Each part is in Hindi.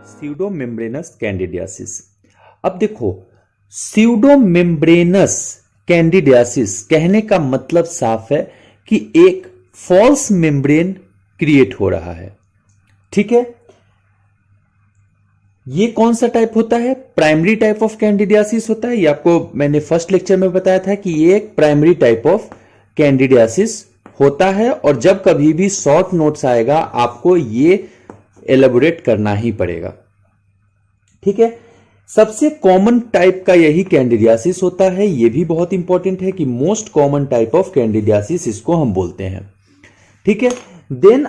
स्यूडोमेम्ब्रेनस कैंडिडियासिस। अब देखो, स्यूडोमेम्ब्रेनस कैंडिडियासिस कहने का मतलब साफ है कि एक फॉल्स मेम्ब्रेन क्रिएट हो रहा है। ठीक है, ये कौन सा टाइप होता है? प्राइमरी टाइप ऑफ कैंडिडियासिस होता है। ये आपको मैंने फर्स्ट लेक्चर में बताया था कि ये एक प्राइमरी टाइप ऑफ कैंडिडियासिस होता है, और जब कभी भी शॉर्ट नोट्स आएगा आपको ये एलेबोरेट करना ही पड़ेगा। ठीक है, सबसे कॉमन टाइप का यही कैंडिडियासिस होता है। यह भी बहुत इंपॉर्टेंट है कि most common type of candidiasis इसको हम बोलते हैं। ठीक है, देन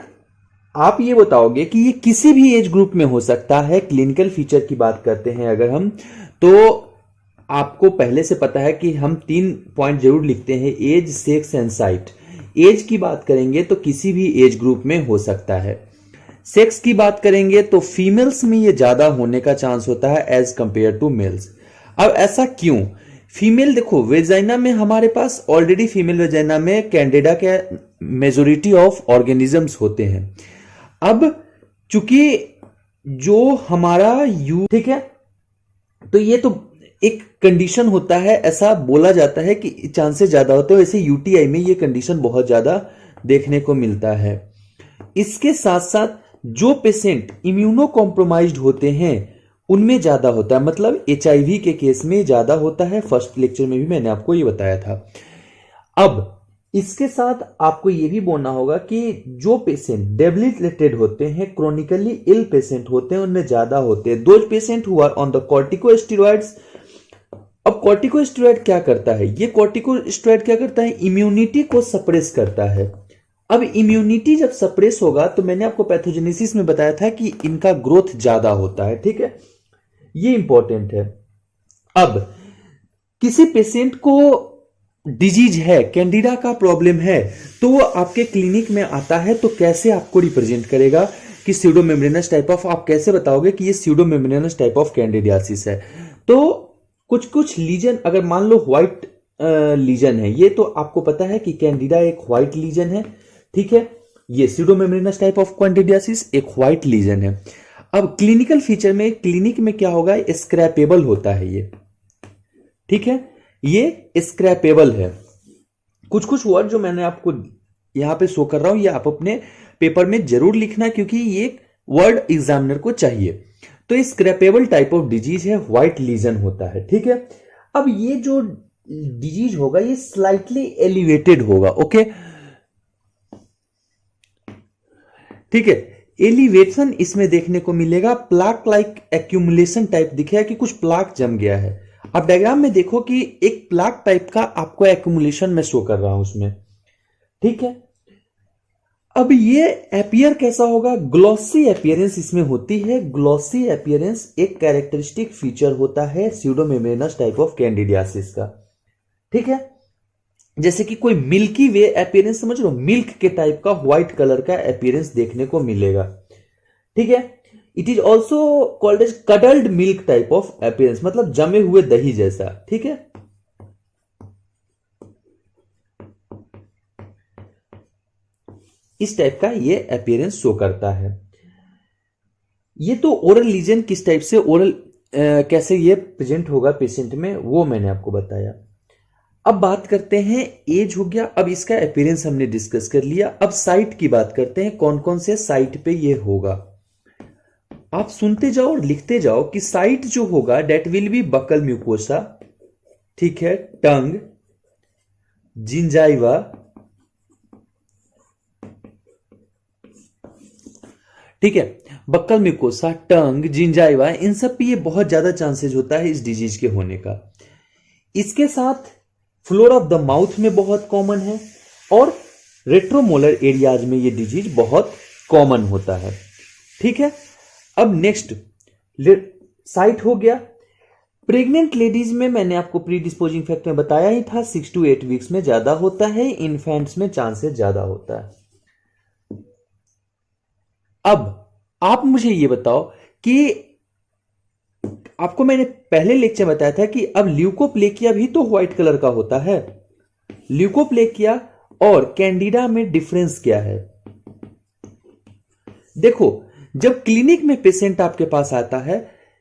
आप ये बताओगे कि ये किसी भी एज ग्रुप में हो सकता है। क्लिनिकल फीचर की बात करते हैं अगर हम, तो आपको पहले से पता है कि हम 3 पॉइंट जरूर लिखते हैं: age, sex and site. Age की बात करेंगे तो किसी भी एज ग्रुप में हो सकता है। सेक्स की बात करेंगे तो फीमेल्स में ये ज्यादा होने का चांस होता है एज कंपेयर टू मेल्स। अब ऐसा क्यों? फीमेल देखो, वेजाइना में हमारे पास ऑलरेडी फीमेल वेजाइना में कैंडिडा के मेजोरिटी ऑफ ऑर्गेनिजम्स होते हैं। अब चूंकि जो हमारा ठीक है, तो ये तो एक कंडीशन होता है, ऐसा बोला जाता है कि चांसेस ज्यादा होते हैं। वैसे यूटीआई में ये कंडीशन बहुत ज्यादा देखने को मिलता है। इसके साथ साथ जो पेशेंट इम्यूनो कॉम्प्रोमाइज्ड होते हैं उनमें ज्यादा होता है, मतलब एचआईवी के केस में ज्यादा होता है। फर्स्ट लेक्चर में भी मैंने आपको ये बताया था। अब इसके साथ आपको ये भी बोलना होगा कि जो पेशेंट डेबिलिटेटेड होते हैं, क्रोनिकली इल पेशेंट होते हैं, उनमें ज्यादा होते हैं those patient who are on the corticosteroids. अब कॉर्टिकोस्टेरॉइड क्या करता है? ये कॉर्टिकोस्टेरॉइड क्या करता है? इम्यूनिटी को सप्रेस करता है। अब इम्यूनिटी जब सप्रेस होगा तो मैंने आपको पैथोजेनेसिस में बताया था कि इनका ग्रोथ ज्यादा होता है। ठीक है, ये इंपॉर्टेंट है। अब किसी पेशेंट को डिजीज है, कैंडिडा का प्रॉब्लम है, तो वो आपके क्लिनिक में आता है तो कैसे आपको रिप्रेजेंट करेगा कि स्यूडोमेम्ब्रेनस टाइप ऑफ, आप कैसे बताओगे कि ये स्यूडोमेम्ब्रेनस टाइप ऑफ कैंडिडियासिस है? तो कुछ कुछ लीजन, अगर मान लो व्हाइट लीजन है, ये तो आपको पता है कि कैंडिडा एक व्हाइट लीजन है। ठीक है, ये स्यूडोमेम्ब्रेनस टाइप ऑफ कैंडिडियासिस एक व्हाइट लीजन है। अब क्लिनिकल फीचर में, क्लिनिक में क्या होगा? स्क्रैपेबल होता है ये। ठीक है, ये स्क्रैपेबल है। कुछ कुछ वर्ड जो मैंने आपको यहां पे शो कर रहा हूं, ये आप अपने पेपर में जरूर लिखना, क्योंकि ये वर्ड एग्जामिनर को चाहिए। तो ये स्क्रैपेबल टाइप ऑफ डिजीज है, व्हाइट लीजन होता है। ठीक है, अब ये जो डिजीज होगा ये स्लाइटली एलिवेटेड होगा। ओके, ठीक है, एलिवेशन इसमें देखने को मिलेगा। प्लाक लाइक एक्यूमुलेशन टाइप दिखेगा कि कुछ प्लाक जम गया है। अब डायग्राम में देखो कि एक प्लाक टाइप का आपको एक्यूमुलेशन में शो कर रहा हूं उसमें। ठीक है, अब ये अपीयर कैसा होगा? ग्लॉसी अपीयरेंस इसमें होती है। ग्लॉसी अपीयरेंस एक कैरेक्टरिस्टिक फीचर होता है स्यूडोमेम्ब्रेनस टाइप ऑफ कैंडिडियासिस का। ठीक है, जैसे कि कोई मिल्की वे अपीयरेंस, समझ लो, मिल्क के टाइप का व्हाइट कलर का अपीयरेंस देखने को मिलेगा। ठीक है, it is also called as curdled milk type of appearance, मतलब जमे हुए दही जैसा। ठीक है, इस टाइप का ये अपीयरेंस शो करता है। ये तो ओरल लीजन किस टाइप से, ओरल कैसे ये प्रेजेंट होगा पेशेंट में, वो मैंने आपको बताया। अब बात करते हैं, एज हो गया, अब इसका अपीयरेंस हमने डिस्कस कर लिया। अब साइट की बात करते हैं, कौन कौन से साइट पे ये होगा। आप सुनते जाओ और लिखते जाओ कि साइट जो होगा that will be buccal mucosa, ठीक है, टंग, जिंजाइवा, ठीक है, बक्कल म्यूकोसा, टंग, जिंजाइवा, इन सब पे ये बहुत ज्यादा चांसेस होता है इस डिजीज के होने का। इसके साथ फ्लोर ऑफ द माउथ में बहुत कॉमन है, और रेट्रोमोलर एरियाज में ये डिजीज बहुत कॉमन होता है। ठीक है, अब नेक्स्ट साइट हो गया। प्रेग्नेंट लेडीज में मैंने आपको प्री डिस्पोजिंग फैक्ट में बताया ही था, 6 to 8 वीक्स में ज्यादा होता है। इन्फेंट्स में चांसेस ज्यादा होता है। अब आप मुझे ये बताओ कि आपको मैंने पहले लेक्चर बताया था कि अब ल्यूकोप्लेकिया भी तो व्हाइट कलर का होता है। ल्यूकोप्लेकिया और कैंडिडा में डिफरेंस क्या है? देखो, जब क्लिनिक में पेशेंट आपके पास आता है,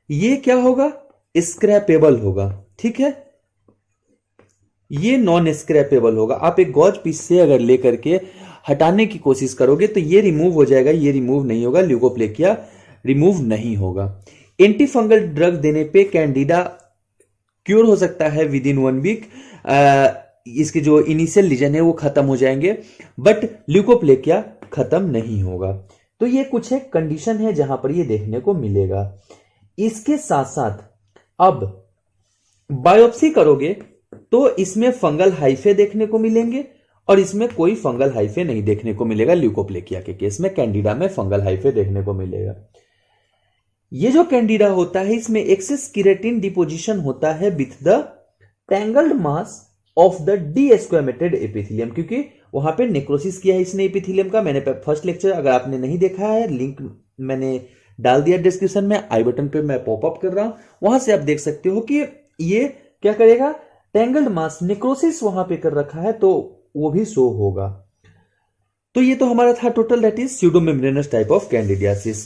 ये क्या होगा, स्क्रैपेबल होगा, ठीक है, ये नॉन स्क्रैपेबल होगा। आप एक गॉज पीस से अगर लेकर के हटाने की कोशिश करोगे तो ये रिमूव हो जाएगा, ये रिमूव नहीं होगा, ल्यूकोप्लेकिया रिमूव नहीं होगा। एंटी फंगल ड्रग देने पे कैंडिडा क्योर हो सकता है विद इन 1 वीक, इसके जो इनिशियल लीजन है वो खत्म हो जाएंगे, बट ल्यूकोप्लेकिया खत्म नहीं होगा। तो ये कुछ एक कंडीशन है जहां पर ये देखने को मिलेगा। इसके साथ साथ अब बायोप्सी करोगे तो इसमें फंगल हाइफे देखने को मिलेंगे और इसमें कोई फंगल हाइफे नहीं देखने को मिलेगा। ल्यूकोप्लेकिया के केस में कैंडिडा में फंगल हाइफे देखने को मिलेगा। ये जो कैंडिडा होता है इसमें एक्सेस केराटिन डिपोजिशन होता है with the tangled mass of the desquamated epithelium, क्योंकि वहां पे नेक्रोसिस किया है इसने एपिथेलियम का। मैंने फर्स्ट लेक्चर अगर आपने नहीं देखा है, लिंक मैंने डाल दिया डिस्क्रिप्शन में, आई बटन पे मैं पॉपअप कर रहा हूं, वहां से आप देख सकते हो कि ये क्या करेगा, टैंगल्ड मास नेक्रोसिस वहां पे कर रखा है तो वो भी शो होगा। तो ये तो हमारा था total, that is pseudomembranous type of candidiasis.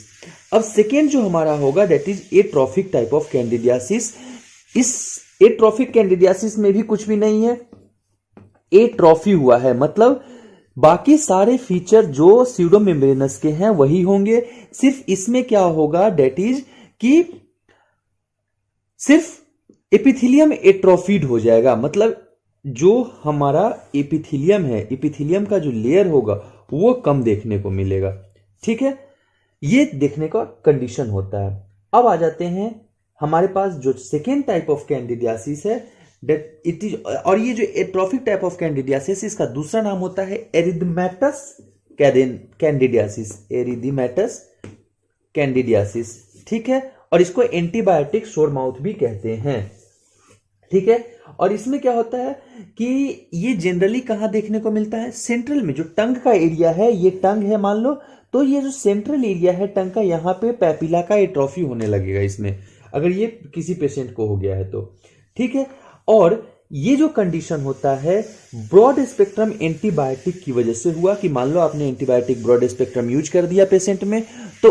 अब सेकेंड जो हमारा होगा that is atrophic type of candidiasis. इस एट्रोफिक कैंडिडियासिस में भी कुछ भी नहीं है, एट्रोफी हुआ है, मतलब बाकी सारे फीचर जो स्यूडोमेम्ब्रेनस के हैं वही होंगे, सिर्फ इसमें क्या होगा दैट इज कि सिर्फ एपिथेलियम एट्रोफीड हो जाएगा, मतलब जो हमारा एपिथेलियम है, एपिथेलियम का जो लेयर होगा वो कम देखने को मिलेगा, ठीक है, ये देखने का कंडीशन होता है। अब आ जाते हैं हमारे पास जो सेकेंड टाइप ऑफ कैंडिडियासिस है, दैट इट इज, और ये जो एट्रोफिक टाइप ऑफ कैंडिडियासिस इसका दूसरा नाम होता है एरिथमेटस कैंडिडियासिस, एरिथमेटस कैंडिडियासिस, ठीक है, और इसको एंटीबायोटिक सोर माउथ भी कहते हैं, ठीक है। और इसमें क्या होता है कि ये जनरली कहां देखने को मिलता है, सेंट्रल में, जो टंग का एरिया है, ये टंग है मान लो, तो ये जो सेंट्रल एरिया है टंग का, यहां पे पैपिला का एट्रोफी होने लगेगा इसमें, अगर ये किसी पेशेंट को हो गया है तो, ठीक है। और ये जो कंडीशन होता है ब्रॉड स्पेक्ट्रम एंटीबायोटिक की वजह से हुआ, कि मान लो आपने एंटीबायोटिक ब्रॉड स्पेक्ट्रम यूज कर दिया पेशेंट में, तो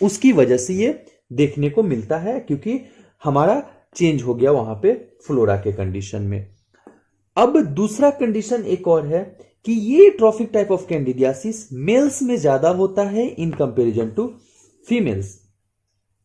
उसकी वजह से ये देखने को मिलता है, क्योंकि हमारा चेंज हो गया वहां पे फ्लोरा के कंडीशन में। अब दूसरा कंडीशन एक और है कि ये trophic type of candidiasis males में ज्यादा होता है इन कंपैरिजन टू फीमेल्स,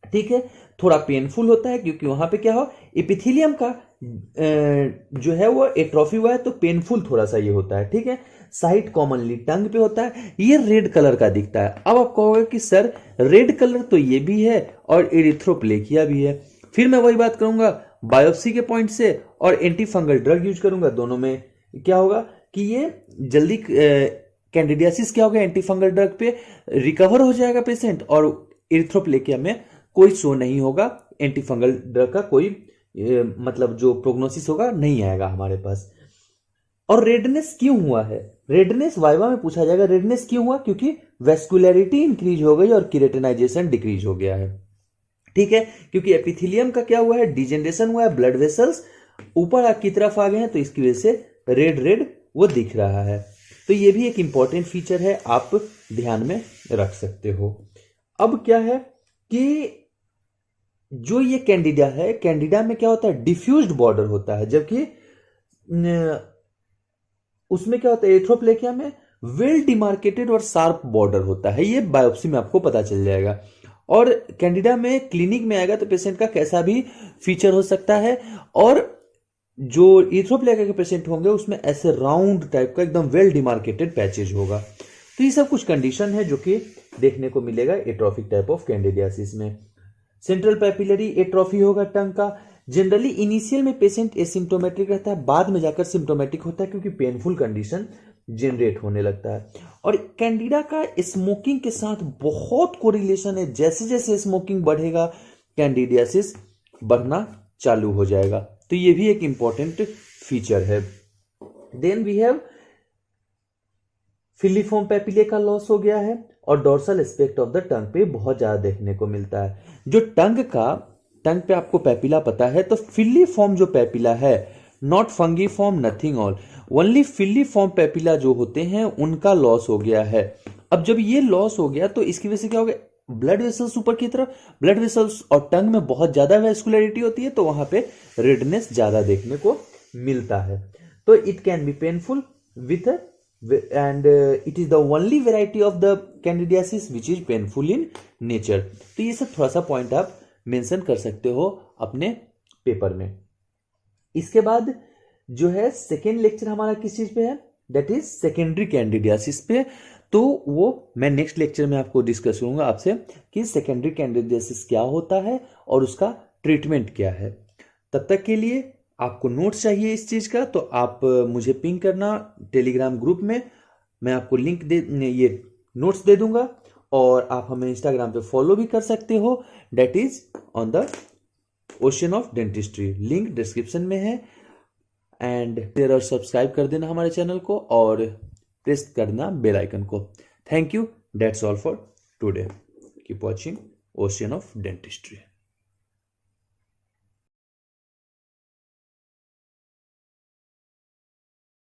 ठीक है। थोड़ा पेनफुल होता है क्योंकि वहां पे क्या हो, एपिथेलियम का जो है वो एट्रोफी हुआ है, तो पेनफुल थोड़ा सा ये होता है, ठीक है। साइट कॉमनली टंग पे होता है, ये रेड कलर का दिखता है। अब आप कहोगे कि सर रेड कलर तो ये भी है और एरिथ्रोप्लेकिया भी है, फिर मैं वही बात करूंगा बायोप्सी के पॉइंट से और एंटी फंगल ड्रग यूज करूंगा, दोनों में क्या होगा कि ये जल्दी कैंडिडियासिस क्या होगा, एंटी फंगल ड्रग पे रिकवर हो जाएगा पेशेंट, और एरिथ्रोप्लेकिया में कोई शो नहीं होगा, एंटी फंगल ड्रग का कोई मतलब जो प्रोग्नोसिस होगा नहीं आएगा हमारे पास। और रेडनेस क्यों हुआ है, रेडनेस वाइवा में पूछा जाएगा, रेडनेस क्यों हुआ, क्योंकि वेस्कुलरिटी इंक्रीज हो गई और केराटिनाइजेशन डिक्रीज हो गया है, ठीक है, क्योंकि एपिथेलियम का क्या हुआ है, डिजेनरेशन हुआ है, ब्लड वेसल्स ऊपर की तरफ आ गए हैं, तो इसकी वजह से रेड रेड वो दिख रहा है। तो ये भी एक इंपॉर्टेंट फीचर है, आप ध्यान में रख सकते हो। अब क्या है कि जो ये कैंडिडा है, कैंडिडा में क्या होता है, डिफ्यूज्ड बॉर्डर होता है, जबकि उसमें क्या होता है, एरिथ्रोप्लेकिया में वेल डिमार्केटेड और शार्प बॉर्डर होता है। ये बायोप्सी में आपको पता चल जाएगा। और कैंडिडा में क्लिनिक में आएगा तो पेशेंट का कैसा भी फीचर हो सकता है, और जो एरिथ्रोप्लेकिया के पेशेंट होंगे उसमें ऐसे राउंड टाइप का एकदम वेल डिमार्केटेड पैचेज होगा। तो ये सब कुछ कंडीशन है जो कि देखने को मिलेगा एट्रोफिक टाइप ऑफ कैंडिडियासिस में। सेंट्रल पैपिलरी एट्रोफी होगा टंग का। जनरली इनिशियल में पेशेंट एसिम्टोमेटिक रहता है, बाद में जाकर सिम्टोमेटिक होता है, क्योंकि पेनफुल कंडीशन जनरेट होने लगता है। और कैंडिडा का स्मोकिंग के साथ बहुत कोरिलेशन है, जैसे जैसे स्मोकिंग बढ़ेगा कैंडिडियासिस बढ़ना चालू हो जाएगा। तो ये भी एक इंपॉर्टेंट फीचर है। Then we have filiform papillae का लॉस हो गया है, और dorsal aspect of the tongue पे बहुत ज्यादा देखने को मिलता है। जो टंग पे आपको पैपिला पता है, तो फिलिफॉर्म जो पैपिला है, not fungiform nothing all, only filiform papilla जो होते हैं उनका लॉस हो गया है। अब जब ये लॉस हो गया तो इसकी वजह से क्या हो गया, ब्लड वेसल्स ऊपर की तरफ, ब्लड वेसल्स और टंग में बहुत ज्यादा वेस्कुलरिटी होती है तो वहां पे रेडनेस ज्यादा देखने को मिलता है। तो it can be painful with and it is the only variety of the candidiasis which is painful in nature. तो ये सब थोड़ा सा पॉइंट आप मेंशन कर सकते हो अपने पेपर में। इसके बाद जो है सेकेंड लेक्चर हमारा किस चीज पे है, दैट इज सेकेंडरी कैंडिडियासिस पे। तो वो मैं नेक्स्ट लेक्चर में आपको डिस्कस करूंगा आपसे कि सेकेंडरी कैंडिडियासिस क्या होता है और उसका ट्रीटमेंट क्या है। तब तक के लिए आपको नोट्स चाहिए इस चीज का तो आप मुझे पिंग करना टेलीग्राम ग्रुप में, मैं आपको लिंक दे ये नोट्स दे दूंगा और आप हमें इंस्टाग्राम पे फॉलो भी कर सकते हो, that is on the ocean of dentistry, link description में है। एंड शेयर और सब्सक्राइब कर देना हमारे चैनल को और प्रेस करना बेल आइकन को। Thank you, that's all for today, keep watching ocean of dentistry.